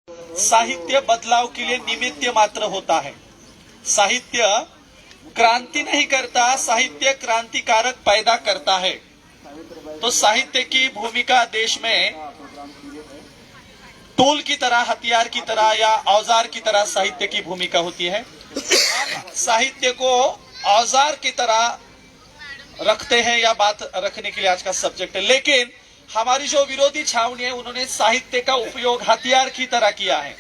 साहित्य बदलाव के लिए निमित्त मात्र होता है। साहित्य क्रांति नहीं करता, साहित्य क्रांतिकारक पैदा करता है। तो साहित्य की भूमिका देश में टूल की तरह, हथियार की तरह या औजार की तरह साहित्य की भूमिका होती है। साहित्य को औजार की तरह रखते हैं या बात रखने के लिए आज का सब्जेक्ट है। लेकिन हमारी जो विरोधी छावनी है, उन्होंने साहित्य का उपयोग हथियार की तरह किया है।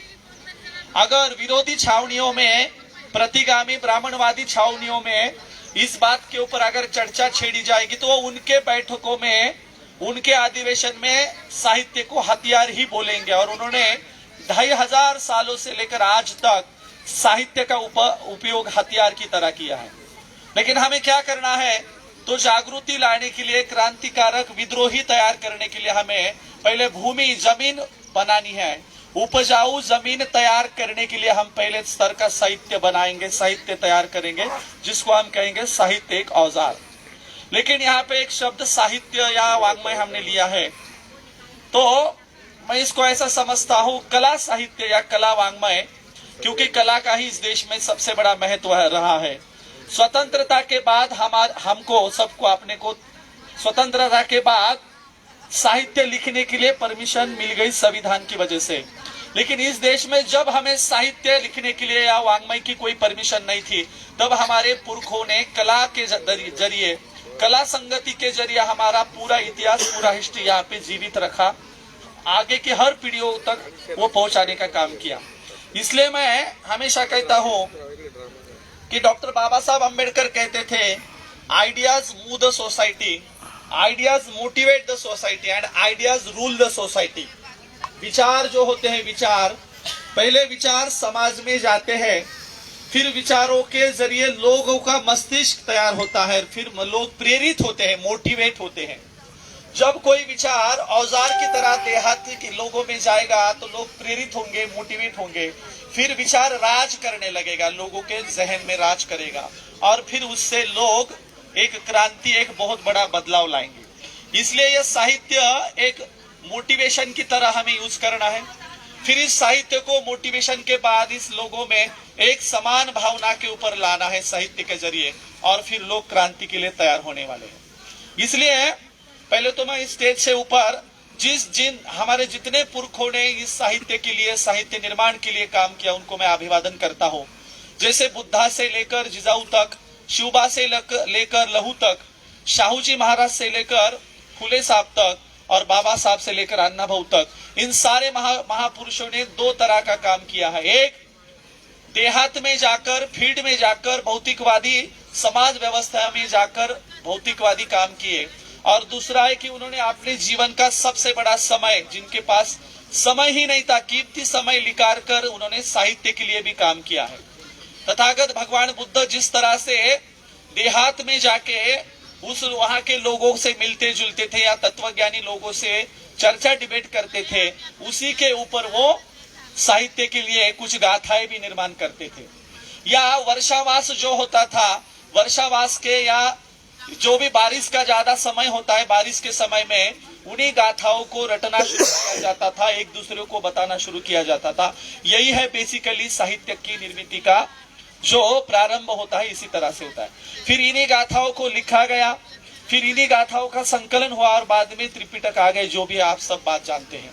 अगर विरोधी छावनियों में, प्रतिगामी ब्राह्मणवादी छावनियों में इस बात के ऊपर अगर चर्चा छेड़ी जाएगी तो उनके बैठकों में, उनके अधिवेशन में साहित्य को हथियार ही बोलेंगे। और उन्होंने 2500 सालों से लेकर आज तक साहित्य का उपयोग हथियार की तरह किया है। लेकिन हमें क्या करना है? तो जागृति लाने के लिए, क्रांतिकारक विद्रोही तैयार करने के लिए हमें पहले भूमि, जमीन बनानी है। उपजाऊ जमीन तैयार करने के लिए हम पहले स्तर का साहित्य बनाएंगे, साहित्य तैयार करेंगे, जिसको हम कहेंगे साहित्य एक औजार। लेकिन यहाँ पे एक शब्द साहित्य या वाङ्मय हमने लिया है, तो मैं इसको ऐसा समझता हूँ कला साहित्य या कला वाङ्मय, क्योंकि कला का ही इस देश में सबसे बड़ा महत्व रहा है। स्वतंत्रता के बाद हमको सबको, अपने को स्वतंत्रता के बाद साहित्य लिखने के लिए परमिशन मिल गई संविधान की वजह से। लेकिन इस देश में जब हमें साहित्य लिखने के लिए या वाङ्मय की कोई परमिशन नहीं थी, तब हमारे पुरखों ने कला के जरिए, कला संगति के जरिए हमारा पूरा इतिहास, पूरा हिस्ट्री यहाँ पे जीवित रखा, आगे की हर पीढ़ियों तक वो पहुंचाने का काम किया। इसलिए मैं हमेशा कहता हूँ कि डॉक्टर बाबा साहब अम्बेडकर कहते थे, ideas move the society, ideas motivate the society and ideas rule the society. विचार जो होते हैं, विचार पहले विचार समाज में जाते हैं, फिर विचारों के जरिए लोगों का मस्तिष्क तैयार होता है, फिर लोग प्रेरित होते हैं, मोटिवेट होते हैं। जब कोई विचार औजार की तरह देहात के लोगों में जाएगा तो लोग प्रेरित होंगे, मोटिवेट होंगे, फिर विचार राज करने लगेगा, लोगों के जहन में राज करेगा, और फिर उससे लोग एक क्रांति, एक बहुत बड़ा बदलाव लाएंगे। इसलिए यह साहित्य एक मोटिवेशन की तरह हमें यूज करना है। फिर इस साहित्य को मोटिवेशन के बाद इस लोगों में एक समान भावना के ऊपर लाना है साहित्य के जरिए, और फिर लोग क्रांति के लिए तैयार होने वाले हैं। इसलिए पहले तो मैं स्टेज से ऊपर जिन हमारे जितने पुरखों ने इस साहित्य के लिए, साहित्य निर्माण के लिए काम किया, उनको मैं अभिवादन करता हूँ। जैसे बुद्धा से लेकर जिजाऊ तक, शिवबा से लेकर लहू तक, शाहू जी महाराज से लेकर फुले साहब तक, और बाबा साहब से लेकर अन्ना भाऊ तक, इन सारे महापुरुषों ने दो तरह का काम किया है। एक, देहात में जाकर, फील्ड में जाकर, भौतिकवादी समाज व्यवस्था में जाकर भौतिकवादी काम किए, और दूसरा है कि उन्होंने अपने जीवन का सबसे बड़ा समय, जिनके पास समय ही नहीं था, कीमती समय निकाल कर उन्होंने साहित्य के लिए भी काम किया है। तथागत भगवान बुद्ध जिस तरह से देहात में जाके उस वहां के लोगों से मिलते जुलते थे या तत्वज्ञानी लोगों से चर्चा डिबेट करते थे, उसी के ऊपर वो साहित्य के लिए कुछ गाथाएं भी निर्माण करते थे। या वर्षावास जो होता था, वर्षावास के या जो भी बारिश का ज्यादा समय होता है, बारिश के समय में उन्हीं गाथाओं को रटना शुरू किया जाता था, एक दूसरे को बताना शुरू किया जाता था। यही है बेसिकली साहित्य की निर्मिति का जो प्रारंभ होता है, इसी तरह से होता है। फिर इन्हीं गाथाओं को लिखा गया, फिर इन्हीं गाथाओं का संकलन हुआ, और बाद में त्रिपिटक आ गए, जो भी आप सब बात जानते हैं।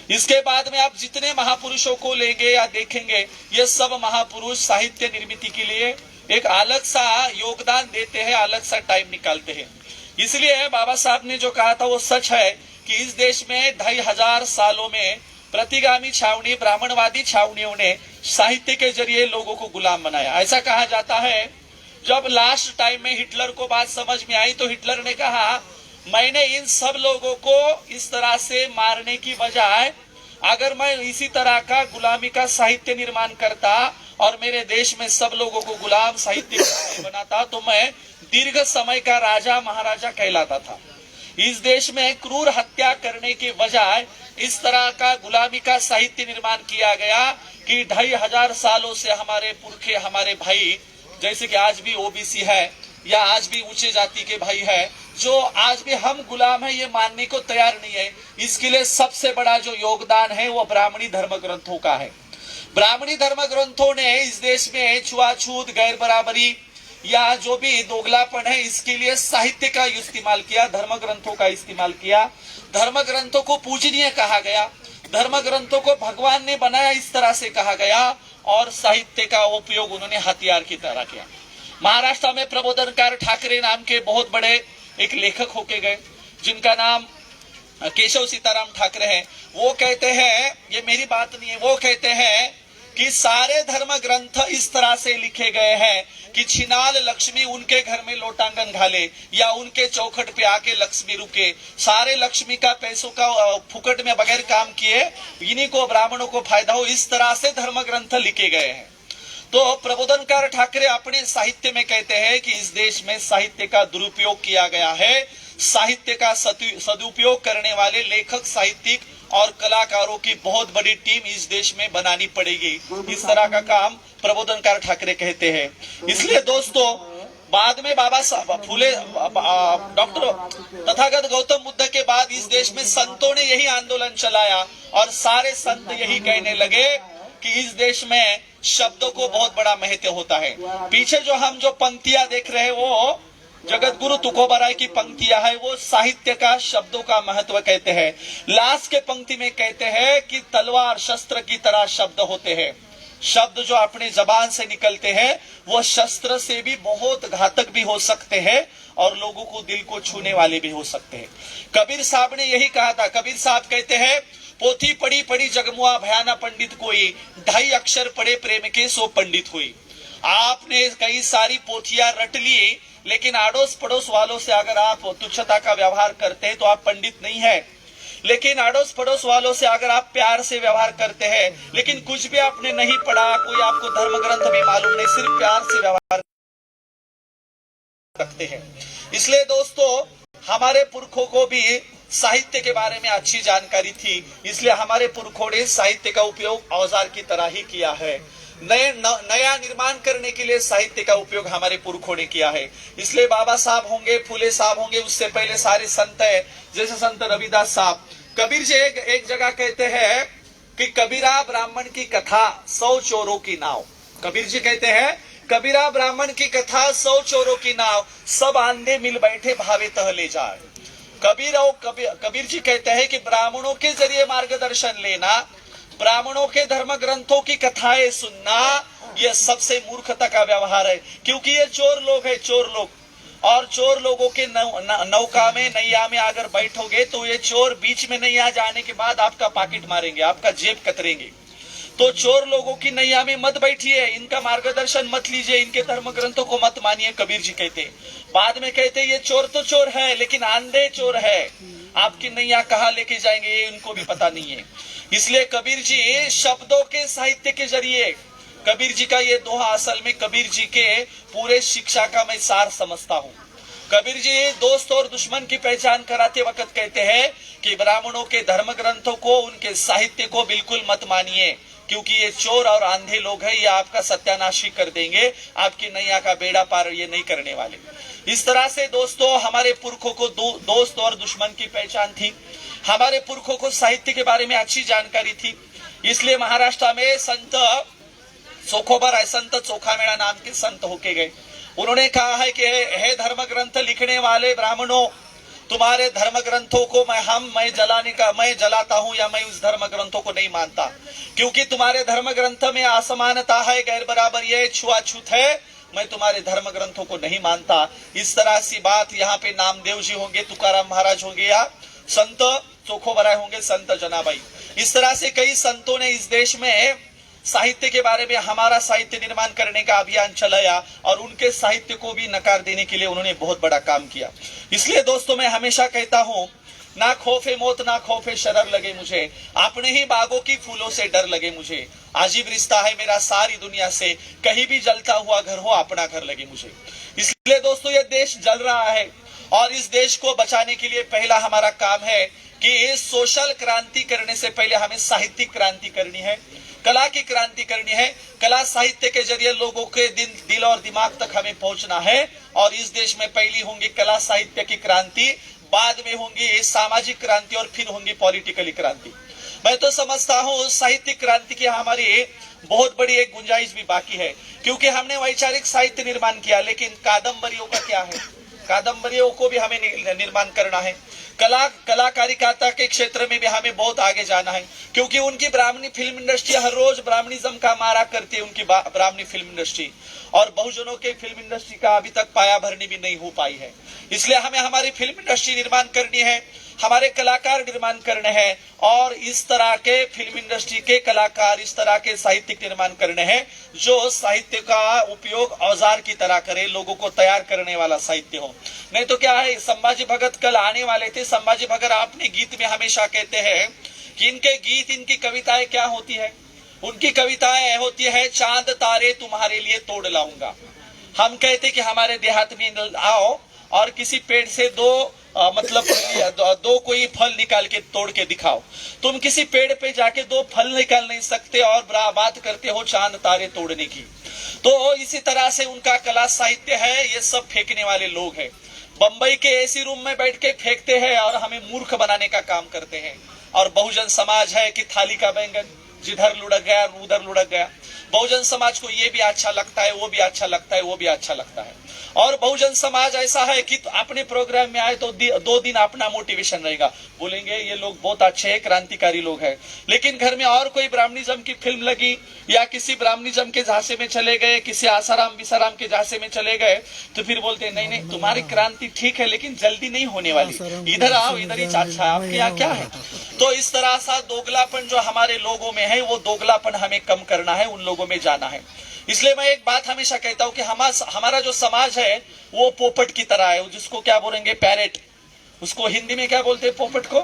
इसके बाद में आप जितने महापुरुषों को लेंगे या देखेंगे, ये सब महापुरुष साहित्य निर्मिति के लिए एक अलग सा योगदान देते हैं, अलग सा टाइम निकालते हैं। इसलिए बाबा साहब ने जो कहा था वो सच है कि इस देश में 2500 सालों में प्रतिगामी छावनी, ब्राह्मणवादी छावनियों ने साहित्य के जरिए लोगों को गुलाम बनाया। ऐसा कहा जाता है, जब लास्ट टाइम में हिटलर को बात समझ में आई तो हिटलर ने कहा, मैंने इन सब लोगों को इस तरह से मारने की बजाय अगर मैं इसी तरह का गुलामी का साहित्य निर्माण करता और मेरे देश में सब लोगों को गुलाम साहित्य बनाता, तो मैं दीर्घ समय का राजा महाराजा कहलाता था। इस देश में क्रूर हत्या करने के बजाय इस तरह का गुलामी का साहित्य निर्माण किया गया कि 2500 सालों से हमारे पुरखे, हमारे भाई, जैसे कि आज भी ओबीसी है, या आज भी ऊंचे जाति के भाई है जो आज भी हम गुलाम है ये मानने को तैयार नहीं है। इसके लिए सबसे बड़ा जो योगदान है वो ब्राह्मणी धर्म ग्रंथों का है। ब्राह्मणी धर्म ग्रंथों ने इस देश में छुआछूत, गैर बराबरी या जो भी दोगलापन है इसके लिए साहित्य का इस्तेमाल किया, धर्म ग्रंथों का इस्तेमाल किया। धर्म ग्रंथों को पूजनीय कहा गया, धर्म ग्रंथों को भगवान ने बनाया इस तरह से कहा गया, और साहित्य का उपयोग उन्होंने हथियार की तरह किया। महाराष्ट्र में प्रबोधनकार ठाकरे नाम के बहुत बड़े एक लेखक होके गए जिनका नाम केशव सीताराम ठाकरे हैं। वो कहते हैं, ये मेरी बात नहीं है, वो कहते हैं कि सारे धर्म ग्रंथ इस तरह से लिखे गए हैं कि छिनाल लक्ष्मी उनके घर में लोटांगन घाले या उनके चौखट पे आके लक्ष्मी रुके। सारे लक्ष्मी का पैसों का फुकट में बगैर काम किए इन्हीं को ब्राह्मणों को फायदा हो, इस तरह से धर्म ग्रंथ लिखे गए हैं। तो प्रबोधनकार ठाकरे अपने साहित्य में कहते हैं कि इस देश में साहित्य का दुरुपयोग किया गया है। साहित्य का सदुपयोग करने वाले लेखक, साहित्यिक और कलाकारों की बहुत बड़ी टीम इस देश में बनानी पड़ेगी। इस तरह का काम प्रबोधनकार ठाकरे कहते हैं। इसलिए दोस्तों बाद में बाबा साहब फूले, डॉक्टर तथागत गौतम बुद्ध के बाद इस देश में संतों ने यही आंदोलन चलाया और सारे संत यही कहने लगे कि इस देश में शब्दों को बहुत बड़ा महत्व होता है। पीछे जो हम जो पंक्तियां देख रहे हैं वो जगत गुरु तुकोबाराय की पंक्तियां है, वो साहित्य का शब्दों का महत्व कहते हैं। लास्ट के पंक्ति में कहते हैं कि तलवार शस्त्र की तरह शब्द होते हैं। शब्द जो अपने जबान से निकलते हैं वो शस्त्र से भी बहुत घातक भी हो सकते हैं और लोगों को दिल को छूने वाले भी हो सकते हैं। कबीर साहब ने यही कहा था। कबीर साहब कहते हैं, पोथी पढ़ी पढ़ी जगमुआ भयाना पंडित कोई, 2.5 अक्षर पढ़े प्रेम के सो पंडित हुई। आपने कई सारी पोथियां रट ली, लेकिन आड़ोस पड़ोस वालों से अगर आप तुच्छता का व्यवहार करते हैं तो आप पंडित नहीं है। लेकिन आड़ोस पड़ोस वालों से अगर आप प्यार से व्यवहार करते हैं, लेकिन कुछ भी आपने नहीं पढ़ा, कोई आपको धर्म ग्रंथ भी मालूम नहीं, सिर्फ प्यार से व्यवहार रखते हैं। इसलिए दोस्तों हमारे पुरखों को भी साहित्य के बारे में अच्छी जानकारी थी, इसलिए हमारे पुरखों ने साहित्य का उपयोग औजार की तरह ही किया है। नया निर्माण करने के लिए साहित्य का उपयोग हमारे पुरखों ने किया है। इसलिए बाबा साहब होंगे, फूले साहब होंगे, उससे पहले सारे संत है, जैसे संत रविदास साहब। कबीर जी एक जगह कहते हैं कि कबीरा ब्राह्मण की कथा 100 चोरों की नाव। कबीर जी कहते हैं, कबीरा ब्राह्मण की कथा 100 चोरों की नाव, सब आंधे मिल बैठे भावे तह ले जाए। कबीर जी कहते हैं कि ब्राह्मणों के जरिए मार्गदर्शन लेना, ब्राह्मणों के धर्म ग्रंथों की कथाएं सुनना, यह सबसे मूर्खता का व्यवहार है। क्योंकि ये चोर लोग है, चोर लोग, और चोर लोगों के नौका में, नैया में अगर बैठोगे तो ये चोर बीच में नैया जाने के बाद आपका पॉकेट मारेंगे, आपका जेब कतरेंगे। तो चोर लोगों की नैया में मत बैठिए, इनका मार्गदर्शन मत लीजिए, इनके धर्म ग्रंथों को मत मानिए। कबीर जी कहते, बाद में कहते ये चोर तो चोर है लेकिन आंधे चोर है, आपकी नैया कहाँ लेके जाएंगे ये इनको भी पता नहीं है। इसलिए कबीर जी शब्दों के साहित्य के जरिए, कबीर जी का ये दोहा असल में कबीर जी के पूरे शिक्षा का मैं सार समझता हूँ। कबीर जी दोस्त और दुश्मन की पहचान कराते वक्त कहते हैं कि ब्राह्मणों के धर्म ग्रंथों को, उनके साहित्य को बिल्कुल मत मानिए, क्योंकि ये चोर और आंधे लोग हैं, ये आपका सत्यानाशी कर देंगे, आपकी नैया का बेड़ा पार ये नहीं करने वाले। इस तरह से दोस्तों हमारे पुरखों को दोस्त और दुश्मन की पहचान थी। हमारे पुरखों को साहित्य के बारे में अच्छी जानकारी थी। इसलिए महाराष्ट्र में संत चोखोबाराय, संत चोखामेळा नाम के संत होके गए। उन्होंने कहा है कि हे धर्म ग्रंथ लिखने वाले ब्राह्मणों, तुम्हारे धर्म ग्रंथों को मैं जलाता हूं या मैं उस धर्म ग्रंथों को नहीं मानता, क्योंकि तुम्हारे धर्म ग्रंथ में असमानता है, गैर बराबरी है, छुआछूत है, मैं तुम्हारे धर्म ग्रंथों को नहीं मानता। इस तरह सी बात यहाँ पे नामदेव जी होंगे, तुकाराम महाराज होंगे, या संत चोखोबाराय होंगे, संत जनाबाई, इस तरह से कई संतों ने इस देश में साहित्य के बारे में हमारा साहित्य निर्माण करने का अभियान चलाया और उनके साहित्य को भी नकार देने के लिए उन्होंने बहुत बड़ा काम किया। इसलिए दोस्तों मैं हमेशा कहता हूं, ना खौफे मौत ना खौफे शरर लगे मुझे, अपने ही बागों की फूलों से डर लगे मुझे। अजीब रिश्ता है मेरा सारी दुनिया से, कहीं भी जलता हुआ घर हो अपना घर लगे मुझे। इसलिए दोस्तों ये देश जल रहा है और इस देश को बचाने के लिए पहला हमारा काम है कि सोशल क्रांति करने से पहले हमें साहित्यिक क्रांति करनी है। कला की क्रांति करनी है। कला साहित्य के जरिए लोगों के दिल और दिमाग तक हमें पहुंचना है। और इस देश में पहली होंगी कला साहित्य की क्रांति, बाद में होंगी सामाजिक क्रांति और फिर होंगी पॉलिटिकली क्रांति। मैं तो समझता हूँ साहित्यिक क्रांति की हमारी बहुत बड़ी एक गुंजाइश भी बाकी है, क्योंकि हमने वैचारिक साहित्य निर्माण किया, लेकिन कादम्बरियों का क्या है? कादम्बरियों को भी हमें निर्माण करना है। कलाकारिता के क्षेत्र में भी हमें बहुत आगे जाना है, क्योंकि उनकी ब्राह्मणी फिल्म इंडस्ट्री हर रोज ब्राह्मणिज्म का मारा करती है, उनकी ब्राह्मणी फिल्म इंडस्ट्री, और बहुजनों के फिल्म इंडस्ट्री का अभी तक पाया भरनी भी नहीं हो पाई है। इसलिए हमें हमारी फिल्म इंडस्ट्री निर्माण करनी है, हमारे कलाकार निर्माण करने हैं, और इस तरह के फिल्म इंडस्ट्री के कलाकार, इस तरह के साहित्यिक निर्माण करने हैं जो साहित्य का उपयोग औजार की तरह करे, लोगों को तैयार करने वाला साहित्य हो। नहीं तो क्या है, संभाजी भगत कल आने वाले थे। संभाजी भगत अपने गीत में हमेशा कहते हैं कि इनके गीत, इनकी कविताएं क्या होती है? उनकी कविताएं होती है, चांद तारे तुम्हारे लिए तोड़ लाऊंगा। हम कहते कि हमारे देहात में आओ और किसी पेड़ से दो कोई फल निकाल के तोड़ के दिखाओ। तुम किसी पेड़ पे जाके दो फल निकाल नहीं सकते और बात करते हो चांद तारे तोड़ने की। तो इसी तरह से उनका कला साहित्य है, ये सब फेंकने वाले लोग हैं। बंबई के एसी रूम में बैठ के फेंकते हैं और हमें मूर्ख बनाने का काम करते हैं। और बहुजन समाज है कि थाली का बैंगन, जिधर लुढ़क गया उधर लुढ़क गया। बहुजन समाज को ये भी अच्छा लगता है, वो भी अच्छा लगता है, वो भी अच्छा लगता है। और बहुजन समाज ऐसा है कि अपने प्रोग्राम में आए तो 2 दिन अपना मोटिवेशन रहेगा, बोलेंगे ये लोग बहुत अच्छे हैं, क्रांतिकारी लोग हैं। लेकिन घर में और कोई ब्राह्मणिज्म की फिल्म लगी या किसी ब्राह्मणिज्म के झांसे में चले गए, किसी आसाराम विसाराम के झांसे में चले गए, तो फिर बोलते नहीं नहीं तुम्हारी क्रांति ठीक है लेकिन जल्दी नहीं होने वाली, इधर आओ, इधर ही अच्छा, आपके यहाँ क्या है? तो इस तरह सा दोगलापन जो हमारे लोगों में है, वो दोगलापन हमें कम करना है, उन लोगों में जाना है। इसलिए मैं एक बात हमेशा कहता हूं कि हमारा जो समाज है वो पोपट की तरह है, जिसको क्या बोलेंगे, पैरेट। उसको हिंदी में क्या बोलते हैं पोपट को?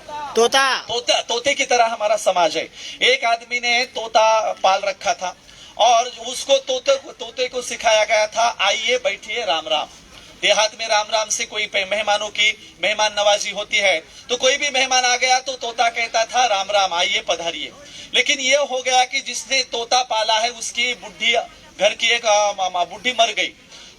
तोते की तरह हमारा समाज है। एक आदमी ने तोता पाल रखा था और उसको तोते को सिखाया गया था, आइए बैठिए राम राम। देहात में राम राम से कोई मेहमानों की मेहमान नवाजी होती है, तो कोई भी मेहमान आ गया तो तोता कहता था राम राम, आइए पधारिए। लेकिन ये हो गया कि जिसने तोता पाला है उसकी बुढ़ी, घर की एक बुढ़ी मर गई,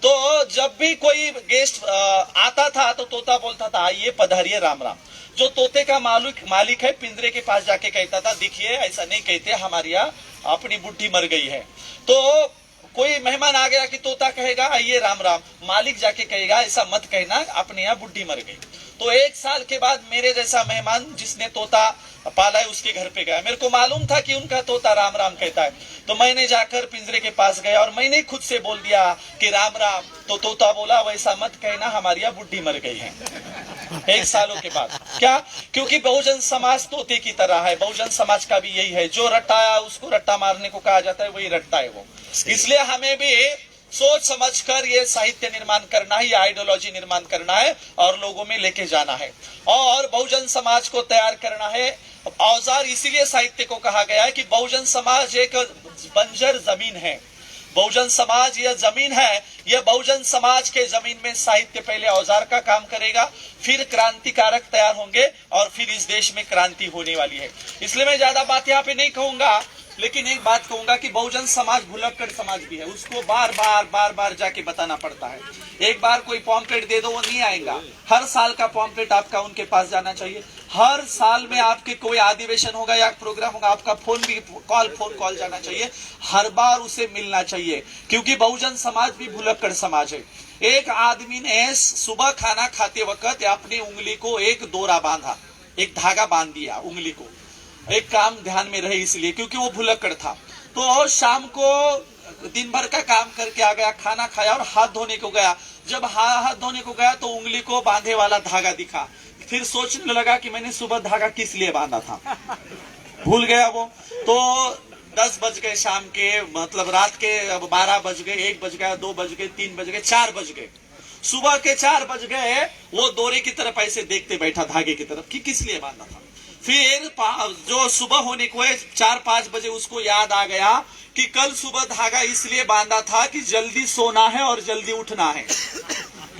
तो जब भी कोई गेस्ट आता था तो तोता बोलता था आइए पधारिए राम राम। जो तोते का मालिक है पिंजरे के पास जाके कहता था देखिए ऐसा नहीं कहते, हमारी यहाँ अपनी बुढ़ी मर गई है। तो कोई मेहमान आ गया कि तोता कहेगा आइए राम राम, मालिक जाके कहेगा ऐसा मत कहना, अपने यहाँ बुढ़ी मर गई। तो 1 साल के बाद मेरे जैसा मेहमान जिसने तोता पाला है उसके घर पे गया। मेरे को मालूम था कि उनका तोता राम राम कहता है, तो मैंने जाकर पिंजरे के पास गया और मैंने खुद से बोल दिया कि राम राम। तो तोता बोला वैसा मत कहना, हमारी यहाँ बुढ़ी मर गई है। 1 सालों के बाद क्या? क्योंकि बहुजन समाज तोते की तरह है। बहुजन समाज का भी यही है, जो रट्टाया उसको रट्टा मारने को कहा जाता है, वही रट्टा है वो। इसलिए हमें भी सोच समझकर ये साहित्य निर्माण करना है, ये आइडियोलॉजी निर्माण करना है और लोगों में लेके जाना है और बहुजन समाज को तैयार करना है। औजार इसीलिए साहित्य को कहा गया है कि बहुजन समाज एक बंजर जमीन है। बहुजन समाज यह जमीन है, यह बहुजन समाज के जमीन में साहित्य पहले औजार का काम करेगा, फिर क्रांतिकारक तैयार होंगे और फिर इस देश में क्रांति होने वाली है। इसलिए मैं ज्यादा बात यहाँ पे नहीं कहूंगा, लेकिन एक बात कहूंगा कि बहुजन समाज भुलक्कड़ समाज भी है, उसको बार बार जाके बताना पड़ता है। एक बार कोई पॉम्पलेट दे दो वो नहीं आएगा, हर साल का पॉम्पलेट आपका उनके पास जाना चाहिए। हर साल में आपके कोई अधिवेशन होगा या प्रोग्राम होगा, आपका फोन कॉल जाना चाहिए, हर बार उसे मिलना चाहिए, क्योंकि बहुजन समाज भी भुलक्कड़ समाज है। एक आदमी ने सुबह खाना खाते वक्त अपनी उंगली को एक डोरा बांधा, एक धागा बांध दिया उंगली को, एक काम ध्यान में रहे इसलिए क्योंकि वो भुलक्कड़ था। तो शाम को दिन भर का काम करके आ गया, खाना खाया और हाथ धोने को गया। जब हाथ धोने को गया तो उंगली को बांधे वाला धागा दिखा, फिर सोचने लगा कि मैंने सुबह धागा किस लिए बांधा था, भूल गया वो। तो 10 बज गए शाम के, मतलब रात के 12 बज गए, 1 बज गया, 2 बज गए, 3 बज गए, 4 बज गए। सुबह के 4 बज गए, वो डोरे की तरफ ऐसे देखते बैठा, धागे की तरफ कि किस लिए बांधा था। फिर जो सुबह होने को 4-5 बजे उसको याद आ गया कि कल सुबह धागा इसलिए बांधा था कि जल्दी सोना है और जल्दी उठना है,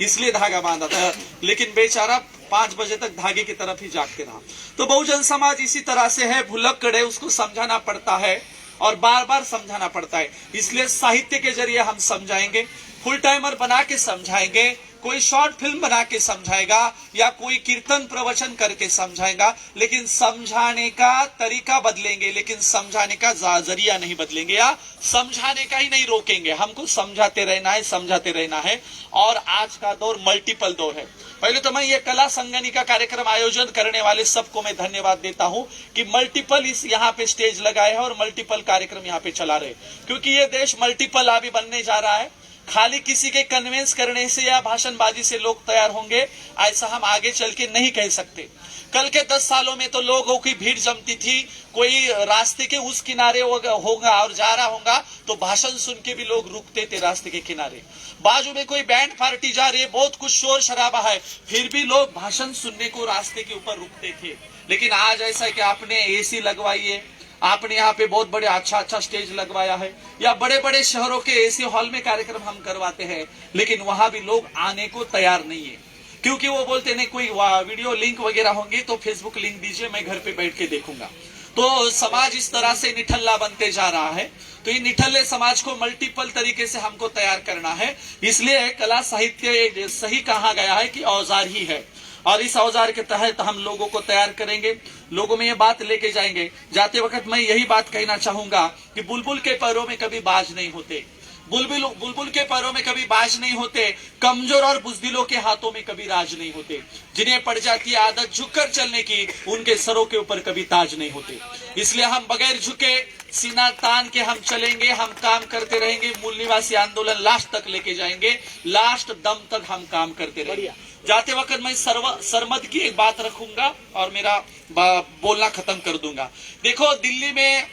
इसलिए धागा बांधा था। लेकिन बेचारा 5 बजे तक धागे की तरफ ही जागते रहा। तो बहुजन समाज इसी तरह से है, भुलक्कड़ है, उसको समझाना पड़ता है। और बार बार समझाना पड़ता है। इसलिए साहित्य के जरिए हम समझाएंगे, फुल टाइमर बना के समझाएंगे, कोई शॉर्ट फिल्म बना के समझाएगा या कोई कीर्तन प्रवचन करके समझाएगा, लेकिन समझाने का तरीका बदलेंगे, लेकिन समझाने का जरिया नहीं बदलेंगे या समझाने का ही नहीं रोकेंगे। हमको समझाते रहना है, समझाते रहना है। और आज का दौर मल्टीपल दौर है। पहले तो मैं ये कला संगनी का कार्यक्रम आयोजन करने वाले सबको मैं धन्यवाद देता हूं कि मल्टीपल इस यहाँ पे स्टेज लगाए हैं और मल्टीपल कार्यक्रम यहाँ पे चला रहे, क्योंकि ये देश मल्टीपल अभी बनने जा रहा है। खाली किसी के कन्विंस करने से या भाषणबाजी से लोग तैयार होंगे, ऐसा हम आगे चल के नहीं कह सकते। कल के 10 सालों में तो लोगों की भीड़ जमती थी, कोई रास्ते के उस किनारे होगा और जा रहा होगा तो भाषण सुन के भी लोग रुकते थे रास्ते के किनारे। बाजू में कोई बैंड पार्टी जा रही है, बहुत कुछ शोर शराबा है, फिर भी लोग भाषण सुनने को रास्ते के ऊपर रुकते थे। लेकिन आज ऐसा है कि आपने एसी लगवाइए, आपने यहाँ पे बहुत बड़े अच्छा स्टेज लगवाया है, या बड़े बड़े शहरों के एसी हॉल में कार्यक्रम हम करवाते हैं, लेकिन वहां भी लोग आने को तैयार नहीं है, क्योंकि वो बोलते नहीं कोई वीडियो लिंक वगैरह होंगे तो फेसबुक लिंक दीजिए, मैं घर पे बैठ के देखूंगा। तो समाज इस तरह से निठल्ला बनते जा रहा है। तो ये निठल्ले समाज को मल्टीपल तरीके से हमको तैयार करना है। इसलिए कला साहित्य सही कहा गया है कि औजार ही है, और इस औजार के तहत हम लोगों को तैयार करेंगे, लोगों में ये बात लेके जाएंगे। जाते वक्त मैं यही बात कहना चाहूंगा कि बुलबुल के पैरों में कभी बाज नहीं होते, बुलबुल के पैरों में कभी बाज नहीं होते, कमजोर और बुजदिलों के हाथों में कभी राज नहीं होते। जिन्हें पड़ जाती है आदत झुककर चलने की, उनके सरों के ऊपर कभी ताज नहीं होते। इसलिए हम बगैर झुके, सीना तान के हम चलेंगे, हम काम करते रहेंगे। मूल निवासी आंदोलन लास्ट तक लेके जाएंगे, लास्ट दम तक हम काम करते रहेंगे। जाते वक्त मैं सरमद की एक बात रखूंगा और मेरा बोलना खत्म कर दूंगा। देखो, दिल्ली में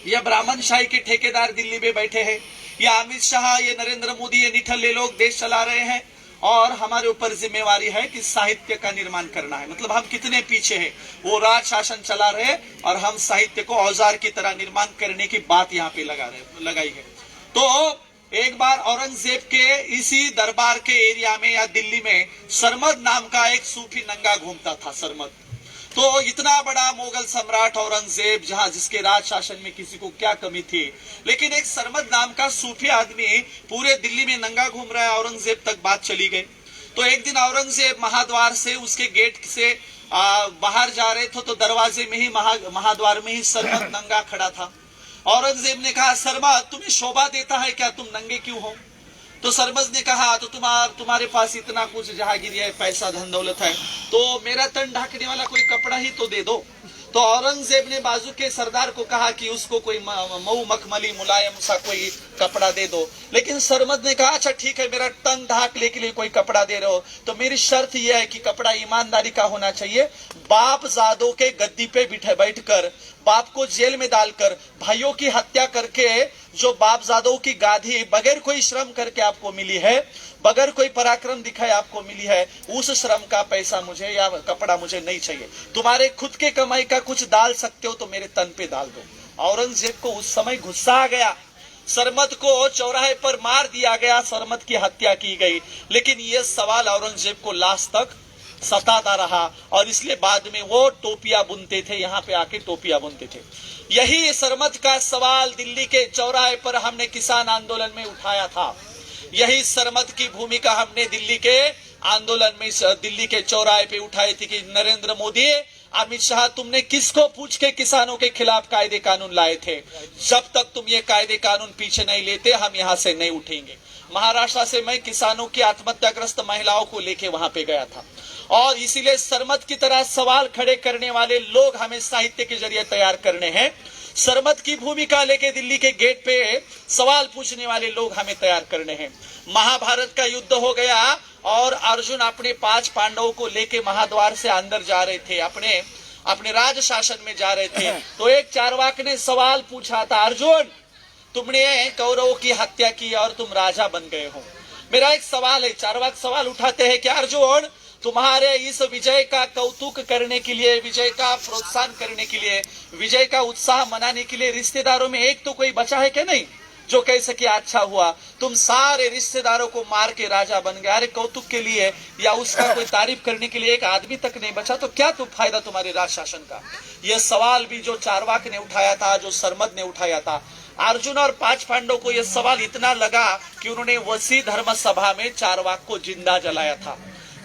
यह ब्राह्मण शाही के ठेकेदार दिल्ली में बैठे हैं, ये अमित शाह, ये नरेंद्र मोदी, ये निठल्ले लोग देश चला रहे हैं, और हमारे ऊपर जिम्मेवारी है कि साहित्य का निर्माण करना है। मतलब हम कितने पीछे हैं, वो राज शासन चला रहे हैं और हम साहित्य को औजार की तरह निर्माण करने की बात यहाँ पे लगाई है। तो एक बार औरंगजेब के इसी दरबार के एरिया में या दिल्ली में सरमद नाम का एक सूफी नंगा घूमता था। सरमद तो इतना बड़ा मुगल सम्राट औरंगजेब, जहां जिसके राज शासन में किसी को क्या कमी थी, लेकिन एक सरमद नाम का सूफी आदमी पूरे दिल्ली में नंगा घूम रहा है। औरंगजेब तक बात चली गई। तो एक दिन औरंगजेब महाद्वार से, उसके गेट से बाहर जा रहे थे, तो दरवाजे में ही महाद्वार में ही सरमद नंगा खड़ा था। औरंगजेब ने कहा, सरमद तुम्हें शोभा देता है क्या, तुम नंगे क्यों हो? तो सरमद ने कहा, तो तुम्हारे पास इतना कुछ जहांगीर है, पैसा धन दौलत है, तो मेरा तन ढकने वाला कोई कपड़ा ही तो दे दो। तो औरंगजेब ने बाजू के सरदार को कहा कि उसको कोई मऊ मखमली मुलायम सा कोई कपड़ा दे दो। लेकिन सरमद ने कहा, अच्छा ठीक है, मेरा तन ढाकने के लिए कोई कपड़ा दे रहे हो, तो मेरी शर्त यह है कि कपड़ा ईमानदारी का होना चाहिए। बाप जादों के गद्दी पे बैठकर, बाप को जेल में डालकर, भाइयों की हत्या करके जो बापजादों की गादी बगैर कोई श्रम करके आपको मिली है, बगैर कोई पराक्रम दिखाए आपको मिली है, उस श्रम का पैसा मुझे या कपड़ा मुझे नहीं चाहिए। तुम्हारे खुद के कमाई का कुछ डाल सकते हो तो मेरे तन पे डाल दो। औरंगजेब को उस समय गुस्सा आ गया, सरमद को चौराहे पर मार दिया गया, सरमद की हत्या की गई। लेकिन यह सवाल औरंगजेब को लास्ट तक सताता रहा, और इसलिए बाद में वो टोपियां बुनते थे, यहाँ पे आके टोपियां बुनते थे। यही सरमद का सवाल दिल्ली के चौराहे पर हमने किसान आंदोलन में उठाया था। यही सरमद की भूमिका हमने दिल्ली के आंदोलन में, दिल्ली के चौराहे पे उठाई थी कि नरेंद्र मोदी, अमित शाह, तुमने किसको पूछ के किसानों के खिलाफ कायदे कानून लाए थे? जब तक तुम ये कायदे कानून पीछे नहीं लेते, हम यहाँ से नहीं उठेंगे। महाराष्ट्र से मैं किसानों की आत्महत्याग्रस्त महिलाओं को लेके वहां पे गया था, और इसीलिए सरमद की तरह सवाल खड़े करने वाले लोग हमें साहित्य के जरिए तैयार करने हैं। सरमद की भूमिका लेके दिल्ली के गेट पे सवाल पूछने वाले लोग हमें तैयार करने हैं। महाभारत का युद्ध हो गया और अर्जुन अपने 5 पांडवों को लेके महाद्वार से अंदर जा रहे थे, अपने राज शासन में जा रहे थे। तो एक चारवाक ने सवाल पूछा था, अर्जुन तुमने कौरवों की हत्या की और तुम राजा बन गए हो, मेरा एक सवाल है। चारवाक सवाल उठाते हैं कि अर्जुन, तुम्हारे इस विजय का कौतुक करने के लिए, विजय का प्रोत्साहन करने के लिए, विजय का उत्साह मनाने के लिए रिश्तेदारों में एक तो कोई बचा है क्या? नहीं। जो कह सके अच्छा हुआ, तुम सारे रिश्तेदारों को मार के राजा बन गए। अरे कौतुक के लिए या उसका कोई तारीफ करने के लिए एक आदमी तक नहीं बचा, तो क्या तुम फायदा तुम्हारे राज शासन का। यह सवाल भी जो चारवाक ने उठाया था, जो सरमद ने उठाया था, अर्जुन और 5 पांडवों को यह सवाल इतना लगा कि उन्होंने वसी धर्म सभा में चारवाक को जिंदा जलाया था।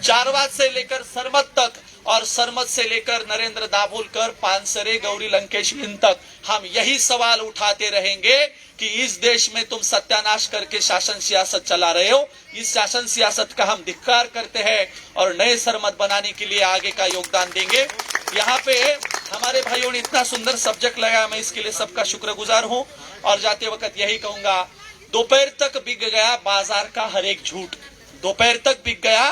चारवाक से लेकर सरमद तक और सरमद से लेकर नरेंद्र दाभोलकर, पानसरे, गौरी लंकेश, इन तक हम यही सवाल उठाते रहेंगे कि इस देश में तुम सत्यानाश करके शासन सियासत चला रहे हो। इस शासन सियासत का हम धिक्कार करते हैं और नए सरमद बनाने के लिए आगे का योगदान देंगे। यहाँ पे हमारे भाइयों ने इतना सुंदर सब्जेक्ट लगाया, मैं इसके लिए सबका शुक्रगुजार हूँ। और जाते वक्त यही कहूंगा, दोपहर तक बिक गया बाजार का हर एक झूठ, दोपहर तक बिक गया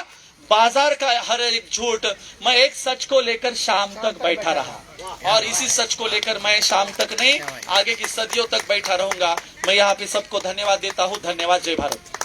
बाजार का हर एक झूठ। मैं एक सच को लेकर शाम तक बैठा रहा और इसी सच को लेकर मैं शाम तक नहीं, आगे की सदियों तक बैठा रहूंगा। मैं यहाँ पे सबको धन्यवाद देता हूँ। धन्यवाद। जय भारत।